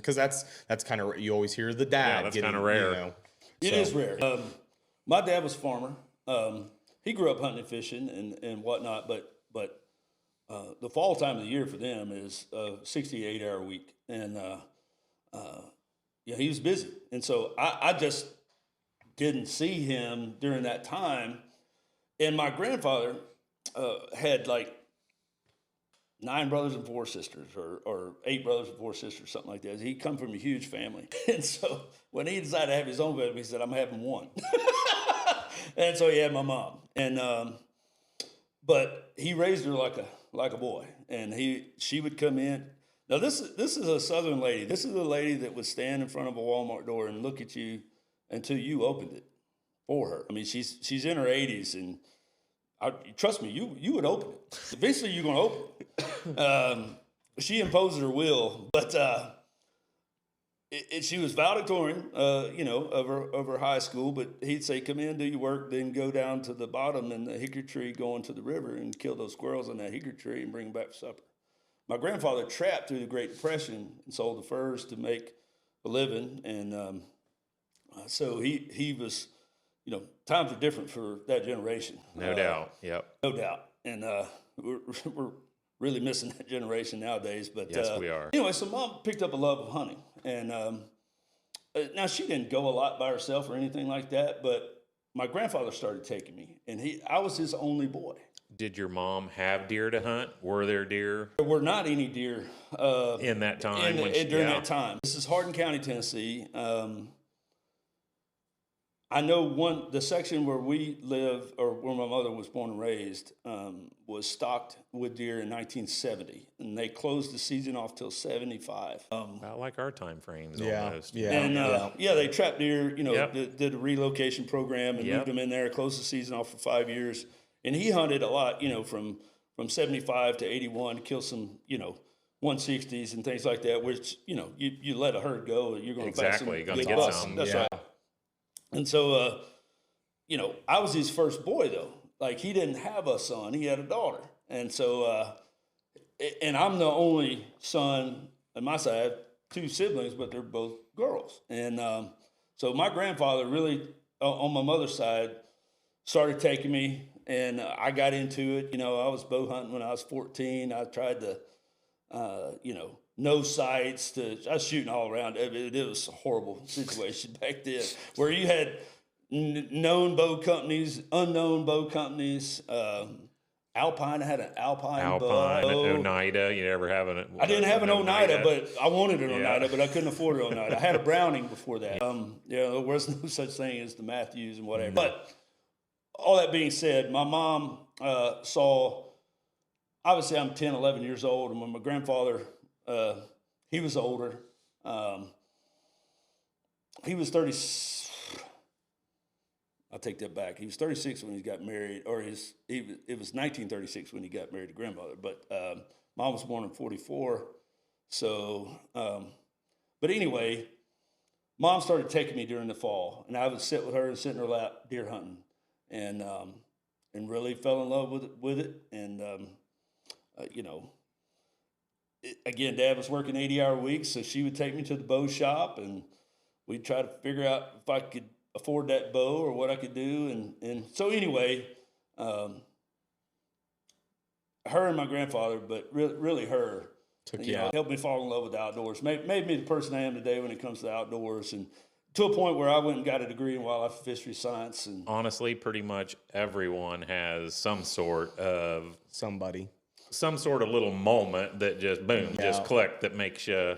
because that's kind of, you always hear the dad. Yeah, that's getting, kinda rare. You know, It is rare. My dad was a farmer. He grew up hunting and fishing and whatnot, but the fall time of the year for them is a 68-hour week, and yeah, he was busy, and so I just didn't see him during that time. And my grandfather had like 9 brothers and 4 sisters, or 8 brothers and 4 sisters, something like that. He come from a huge family, and so when he decided to have his own baby, he said, "I'm having one." And so he had my mom, and but he raised her like a boy, and she would come in. Now this is a Southern lady. This is a lady that would stand in front of a Walmart door and look at you until you opened it for her. I mean, she's in her 80s, and trust me, you would open it. Eventually, you're going to open it. She imposed her will, but she was valedictorian, of her high school. But he'd say, "Come in, do your work, then go down to the bottom in the hickory tree, go into the river, and kill those squirrels on that hickory tree and bring them back for supper." My grandfather trapped through the Great Depression and sold the furs to make a living, and so he was. Times are different for that generation. No doubt. Yep. No doubt. And we're really missing that generation nowadays. But yes, we are. Anyway, so Mom picked up a love of hunting. And now she didn't go a lot by herself or anything like that, but my grandfather started taking me, and I was his only boy. Did your mom have deer to hunt? Were there deer? There were not any deer in that time? During that time. This is Hardin County, Tennessee. I know the section where we live, or where my mother was born and raised, was stocked with deer in 1970, and they closed the season off till 75. About like our time frames Yeah, almost. yeah. And they trapped deer. Yep. Did a relocation program and moved them in there, closed the season off for 5 years, and he hunted a lot. From 75 to 81 to kill some 160s and things like that. Which you let a herd go, you're going to Exactly, some gonna good get bucks. some. That's Yeah. right. And so, I was his first boy, though. Like, he didn't have a son. He had a daughter. And so, and I'm the only son on my side. I have 2 siblings, but they're both girls. And so my grandfather really, on my mother's side, started taking me, and I got into it. I was bow hunting when I was 14. I tried to, no sights. I was shooting all around. It was a horrible situation back then, where you had known bow companies, unknown bow companies. Alpine had an Alpine bow. Oneida. You never have an? I didn't have an Oneida, but I wanted an Oneida, but I couldn't afford an Oneida. I had a Browning before that. There was no such thing as the Matthews and whatever. But all that being said, my mom saw. Obviously, I'm 10, 11 years old, and when my grandfather. He was older. He was 30. I'll take that back. He was 36 when he got married, or it was 1936 when he got married to grandmother. But Mom was born in 44. So, but anyway, Mom started taking me during the fall, and I would sit with her and sit in her lap deer hunting, and really fell in love with it. And again, Dad was working 80-hour weeks, so she would take me to the bow shop, and we'd try to figure out if I could afford that bow or what I could do. And so anyway, her and my grandfather, but really her, helped me fall in love with the outdoors. Made me the person I am today when it comes to the outdoors, and to a point where I went and got a degree in wildlife and fishery science. And honestly, pretty much everyone has some sort of Somebody. some sort of little moment that just boom, just click that makes you